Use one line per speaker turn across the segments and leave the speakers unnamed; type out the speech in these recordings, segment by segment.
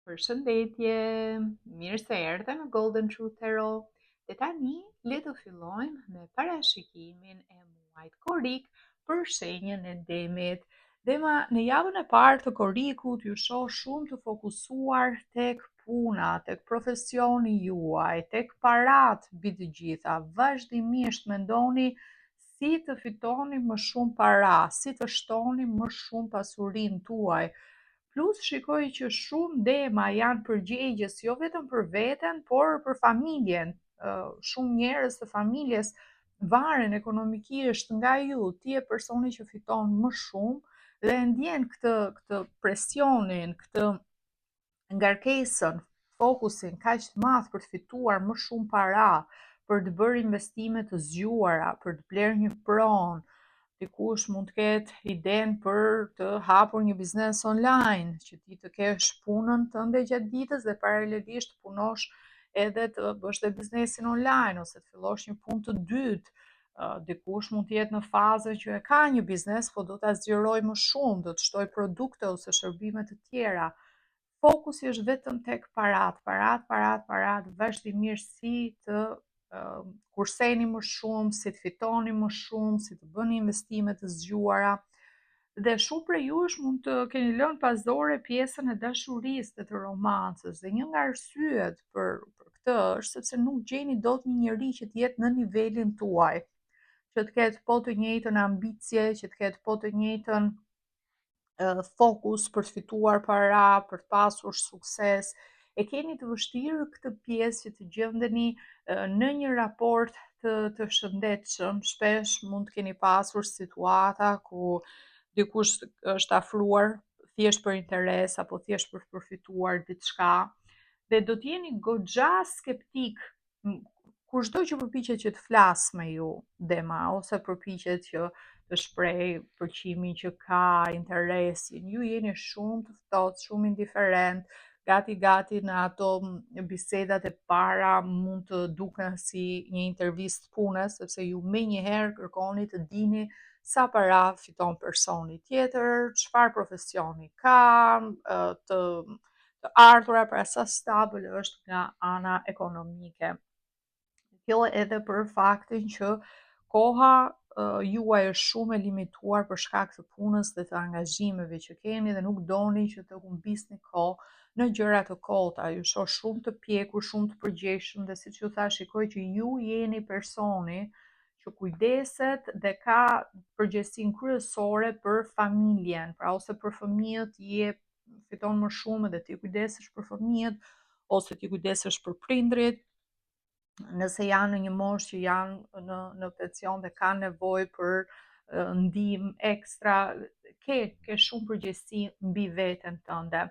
Përshëndetje, mirë se erdhe në Golden Truth Tarot. Dhe tani le të fillojmë me parashikimin e muajit korrik për shenjën e Demit. Dema, në javën e parë të korrikut ju shoh shumë të fokusuar tek puna, tek profesioni juaj, tek parat mbi të gjitha. Vazhdimisht mendoni si të fitoni më shumë para, si të shtoni më shumë pasurinë tuaj. Plus shikoj që shumë dema janë përgjegjës jo vetëm për veten, por për familjen. Shumë njerëz të familjes varen ekonomikisht nga ju, ti je personi që fiton më shumë dhe ndjen këtë presionin, këtë ngarkesën, fokusin kaq të madh për të fituar më shumë para, për të bërë investime të zgjuara, për të blerë një pronë. Dikush mund të ketë idenë për të hapur një biznes online, që ti të kesh punën tënde gjatë ditës dhe paralelisht të punosh edhe të bësh dhe biznesin online ose të fillosh një punë të dytë. Dikush mund të jetë në fazën që e ka një biznes, po do ta zgjeroj më shumë, do të shtoj produkte ose shërbime të tjera. Fokusi është vetëm tek parat, vazhdimisht si të kurseni më shumë, si të fitoni më shumë, si të bëni investime të zgjuara. Dhe shumë prej jush mund të keni lënë pas dore pjesën e dashurisë dhe të romancës. Dhe një nga arsyet për këtë është sepse nuk gjeni dot një njerëz që të jetë në nivelin tuaj, që të ketë po të njëjtën ambicie, që të ketë po të njëjtën fokus për të fituar para, për të pasur sukses. E keni të vështirë këtë pjesë që të gjendeni në një raport të shëndetshëm. Shpesh mund të keni pasur situata ku dikush është afruar thjesht për interes apo thjesht për të përfituar diçka dhe do të jeni goxha skeptik kushdo që përpiqet që të flas me ju, Dema, ose përpiqet që të shpreh përqimin që ka, interesin. Ju jeni shumë të ftohtë, shumë indiferent, gati në ato bisedat e para mund të duken si një intervistë pune, sepse ju menjëherë kërkoni të dini sa para fiton personi tjetër, çfarë profesioni ka, të ardhura, pra sa stabil është nga ana ekonomike. Kjo edhe për faktin që koha juaj është shumë e limituar për shkak të punës dhe të angazhimeve që keni dhe nuk doni që të humbisni kohë në gjëra të kota. Ju shoh shumë të pjekur, shumë të përgjegjshëm dhe siç ju thash, shikoj që ju jeni personi që kujdeset dhe ka përgjegjësinë kryesore për familjen, pra ose për fëmijët fiton më shumë dhe ti kujdesesh për fëmijët ose ti kujdesesh për prindrit. Nëse janë në një moshë që janë në pension dhe kanë nevojë për ndihmë ekstra, ke shumë përgjegjësi mbi veten tënde.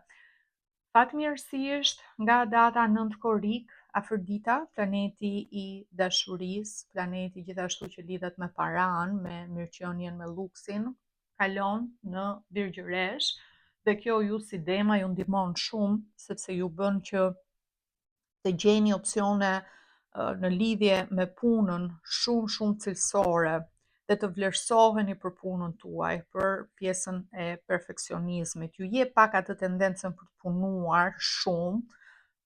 Fatmirësisht, nga data 9 korrik, Afërdita, planeti i dashurisë, planeti gjithashtu që lidhet me paran, me mirëqenien, me luksin, kalon në Virgjëresh dhe kjo ju si Dema ju ndihmon shumë sepse ju bën që të gjeni opsione në lidhje me punën shumë cilësore dhe të vlerësoheni për punën tuaj, për pjesën e perfeksionizmit. Ju jep pak atë tendencën për të punuar shumë,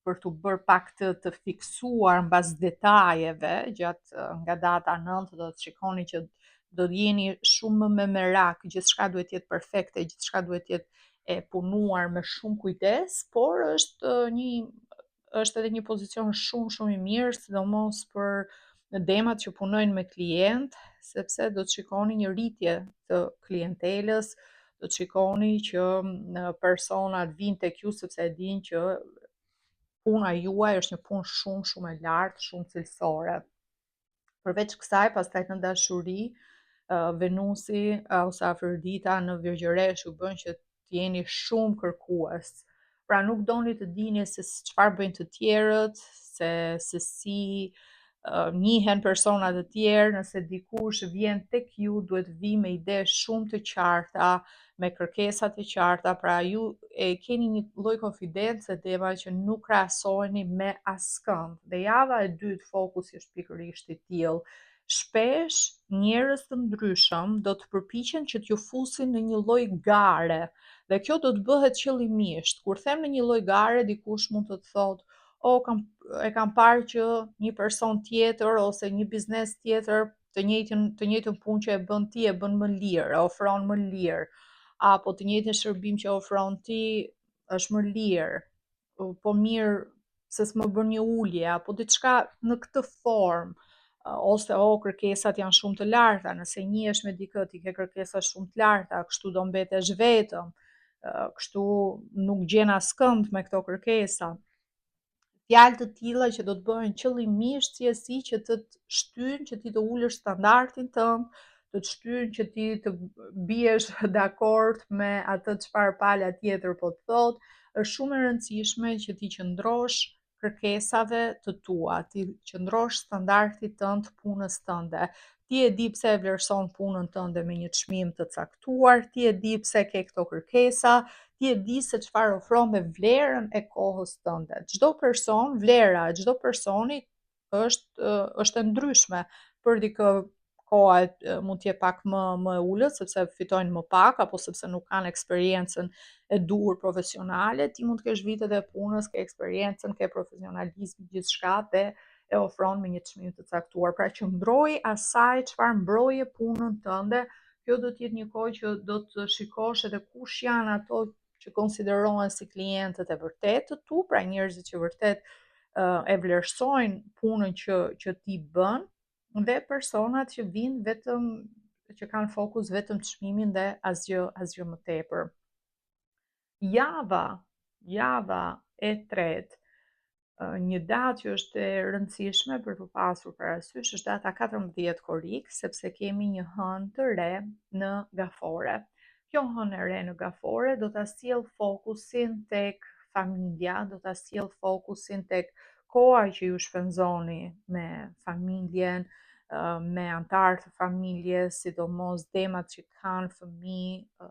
për të bërë pak të fiksuar mbas detajeve nga data 9, do të shikoni që do të jeni shumë më me merak, gjithçka duhet jetë perfekte, gjithçka duhet jetë e punuar me shumë kujdes, por është edhe një pozicion shumë i mirë, sidomos për demat që punojnë me klient, sepse do të shikoni një rritje të klientelës, do të shikoni që personat vinë tek ju sepse e dinë që puna juaj është një punë shumë e lartë, shumë cilësore. Përveç kësaj, pastaj në dashuri, Venusi ose Afërdita në Virgjëresh ju bën që të jeni shumë kërkues. Pra nuk doni të dini se çfarë bëjnë të tjerët, se si njihen persona të tjerë, nëse dikush vjen tek ju, duhet vi me ide shumë të qarta, me kërkesa të qarta, pra ju keni një lloj konfidence Dema që nuk krahasoheni me askënd. Dhe java e dytë fokusi është pikërisht i tillë. shpesh njerëz të ndryshëm do të përpiqen që t'ju fusin në një lloj gare, dhe kjo do të bëhet qëllimisht. Kur them në një lloj gare, dikush mund të thotë, "O, kam parë që një person tjetër ose një biznes tjetër të njëjtën punë që e bën ti e bën më lirë, e ofron më lirë, apo të njëjtin shërbim që ofron ti është më lirë, po mirë se s'më bën një ulje, apo diçka në këtë formë, ose kërkesat janë shumë të larta, nëse njihesh me dikë ti ke kërkesa shumë të larta, kështu do mbetesh vetëm, kështu nuk gjen askënd me këto kërkesa." Fjalë të tilla që do të bëhen qëllimisht si që të shtyjnë që ti të ulësh standardin tënd, të shtyjnë që ti të biesh dakord me atë çfarë pala tjetër po të thotë. Është shumë e rëndësishme që ti qëndrosh kërkesave të tua, ti qëndrosh standardit tënd të punës tënde. Ti e di pse e vlerëson punën tënde me një çmim të caktuar, ti e di pse ke këto kërkesa, ti e di se çfarë ofron dhe vlerën e kohës tënde. Çdo person, vlera e çdo personi është e ndryshme. Për dikë koha mund të jetë pak më e ulët sepse fitojnë më pak apo sepse nuk kanë eksperiencën e duhur profesionale. Ti mund të kesh vitet e punës, ke eksperiencën, ke profesionalizm, gjithçka dhe e ofron me një çmim të caktuar. Pra qëndroj asaj çfarë mbroje punën tënde. Kjo do të jetë një kohë që do të shikosh edhe kush janë ato që konsiderohen si klientët e vërtet të tu, pra njerëzit që vërtet e vlerësojnë punën që ti bën, dhe personat që vinë vetëm që kanë fokus vetëm çmimin dhe asgjë më tepër. Java e tretë, një datë që është e rëndësishme për të pasur parasysh është data 14 korrik, sepse kemi një hënë të re në gafore. Kjo hënë e re në gafore do ta sjell fokusin tek familja, do ta sjell fokusin tek koha që ju shpenzoni me familjen, me antarë të familjes, sidomos demat që kanë fëmijë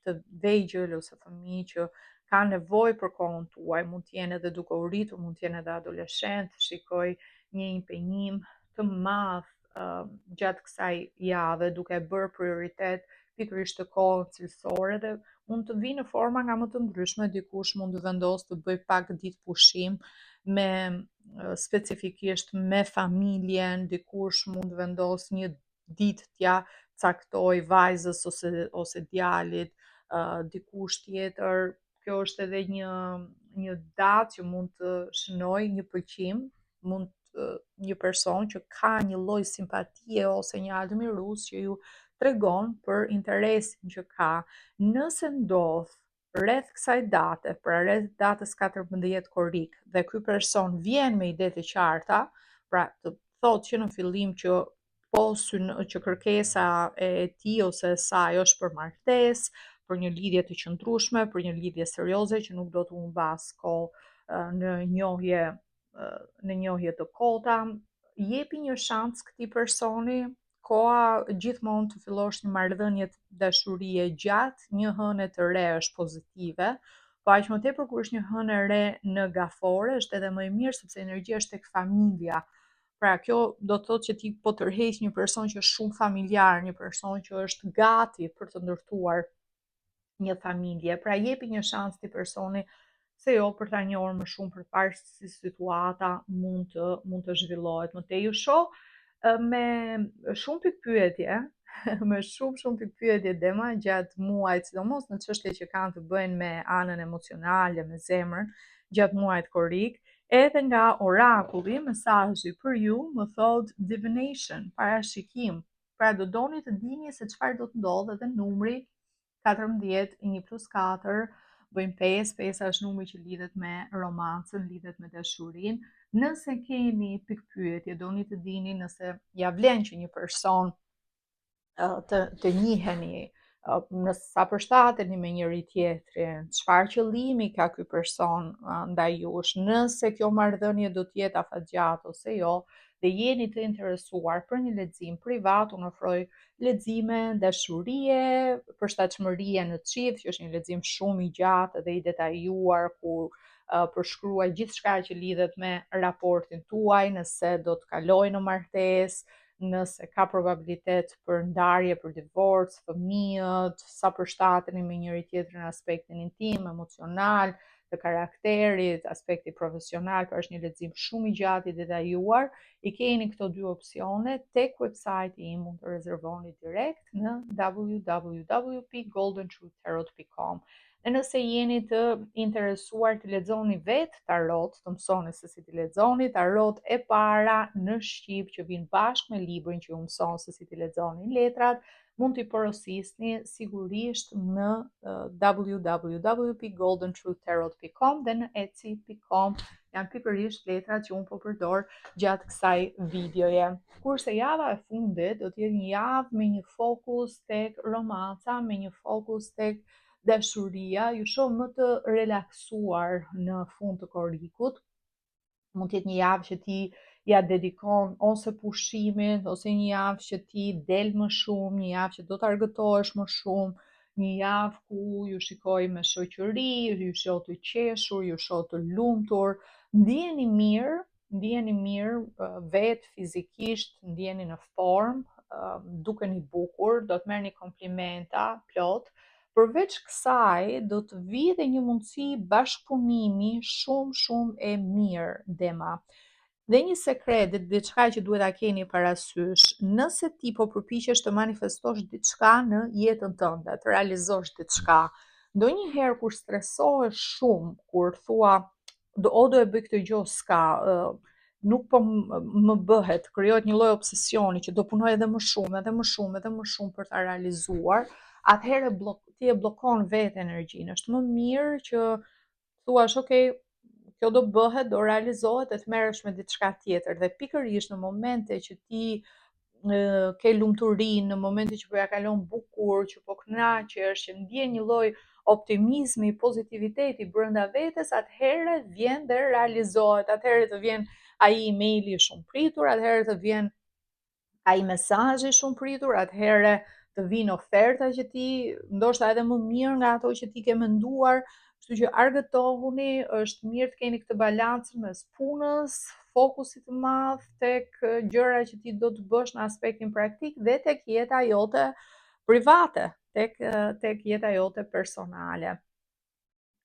të vegjël ose fëmijë që kanë nevojë për kohën tuaj, mund të jenë edhe duke u rritur, mund të jenë edhe adoleshent, shikoj një impenjim të madh gjatë kësaj jave, duke bërë prioritet pikërisht të kohën cilësore, dhe mund të vinë në forma nga më të ndryshme. Dikush mund të vendosë të bëj pak ditë pushim me specifikisht me familjen, dikush mund të vendosë një ditë t'ja caktoj vajzës ose djalit, dikush tjetër. Kjo është edhe një datë që mund të shënoj një pëlqim, mund një person që ka një lloj simpatie ose një admirues që ju tregon për interesin që ka. Nëse ndodh rreth kësaj date, pra rreth datës 14 korrik, dhe ky person vjen me ide të qarta, pra të thotë që në fillim që që kërkesa e tij ose e saj është për martesë, për një lidhje të qëndrueshme, për një lidhje serioze që nuk do të humbas kohë në njohje të kota, jepi një shans këtij personi. Koha gjithmonë të fillosh një marrëdhënie dashurie gjatë një hëne të re është pozitive, po aq më tepër kur është një hënë e re në gafore është edhe më e mirë sepse energjia është tek familja. Pra kjo do të thotë që ti po tërheq një person që është shumë familjar, një person që është gati për të ndërtuar një familje. Pra jepi një shans këtij personi, se jo për ta njohur më shumë përpara si situata mund të zhvillohet më tej. Ju shoh me shumë pikpyetje, me shumë pikpyetje dema gjatë muajit, sidomos në çështje që kanë të bëjnë me anën emocionale, me zemrën, gjatë muajit korrik. Edhe nga orakulli, mesazhi për ju më thot divination, parashikim. Pra do doni të dini se çfarë do të ndodhë, dhe numri 14, 1+4, bëjmë 5, 5 është numri që lidhet me romancën, lidhet me dashurinë. Nëse keni pikpyetje, doni të dini nëse ja vlen që një person të njiheni, nëse sa përshtateni me njëri tjetrin, çfarë qëllimi ka ky person ndaj jush, nëse kjo marrëdhënie do të jetë afatgjatë ose jo, dhe jeni të interesuar për një lexim privat, unë ofroj lexime dashurie, përshtatshmërie në çift, që është një lexim shumë i gjatë dhe i detajuar, ku përshkruaj gjithçka që lidhet me raportin tuaj, nëse do të kaloj në martesë, nëse ka probabilitet për ndarje, për divorc, fëmijët, sa përshtateni me njëri tjetrin në aspektin intim, emocional, të karakterit, aspekti profesional, pra është një lexim shumë i gjatë i detajuar. I keni këto dy opsione tek website-i im, mund të rezervoni direkt në www.goldentruthtarot.com. Dhe nëse jeni të interesuar të lexoni vetë tarot, të mësoni se si të lexoni tarot e para në shqip që vijnë bashkë me librin që ju mëson se si të lexoni letrat, mund t'i porosisni sigurisht në www.goldentruthtarot.com dhe në etsy.com, janë pikërisht letrat që unë po përdor gjatë kësaj videoje. Kurse java e fundit do të jetë një javë me një fokus tek romanca, me një fokus tek dashuria, ju shoh më të relaksuar në fund të korrikut. Mund të jetë një javë që ti ja dedikon ose pushimit, ose një javë që ti del më shumë, një javë që do të argëtohesh më shumë, një javë ku ju shikoj me shoqëri, ju shoh të qeshur, ju shoh të lumtur, ndjeni mirë vetë fizikisht, ndjeni në formë, dukeni bukur, do të merrni komplimenta plot. Përveç kësaj, do të vijë dhe një mundësi bashkëpunimi shumë e mirë dema. Dhe një sekret, diçka që duhet ta keni parasysh, nëse ti po përpiqesh të manifestosh diçka në jetën tënde, të realizosh diçka, ndonjëherë kur stresohesh shumë, kur thua do e bëj këtë gjë, s'ka, nuk po më bëhet, krijohet një lloj obsesioni që do punoj edhe më shumë për ta realizuar, atëherë ti e bllokon vetë energjinë. Është më mirë që thuash, ok, kjo do bëhet, do realizohet, dhe të merresh me diçka tjetër. Dhe pikërisht në momente që ti ke lumturinë, në momente që po ja kalon bukur, që po kënaqesh, që ndjen një lloj optimizmi, pozitiviteti brenda vetes, atëherë vjen dhe realizohet. Atëherë të vjen ai emaili shumë pritur, atëherë të vjen ai mesazhi shumë pritur, atëherë të vinë oferta që ti ndoshta edhe më mirë nga ato që ti ke menduar. Kështu që argëtohuni, është mirë të keni këtë balancë mes punës, fokusit të madh tek gjëra që ti do të bësh në aspektin praktik dhe tek jeta jote private, tek jeta jote personale.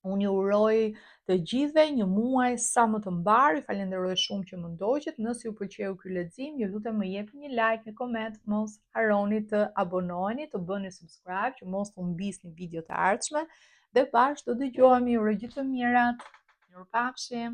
Unë ju uroj të gjithëve një muaj sa më të mbar, ju falenderoj shumë që më ndoqët. Nëse ju pëlqeu ky lexim, ju lutem më jepni një like, një koment, mos harroni të abonoheni, të bëni subscribe që mos të humbisni videot e ardhshme dhe bashkë do dëgjohemi. Ju uroj gjithë të mirat. Mirupafshim.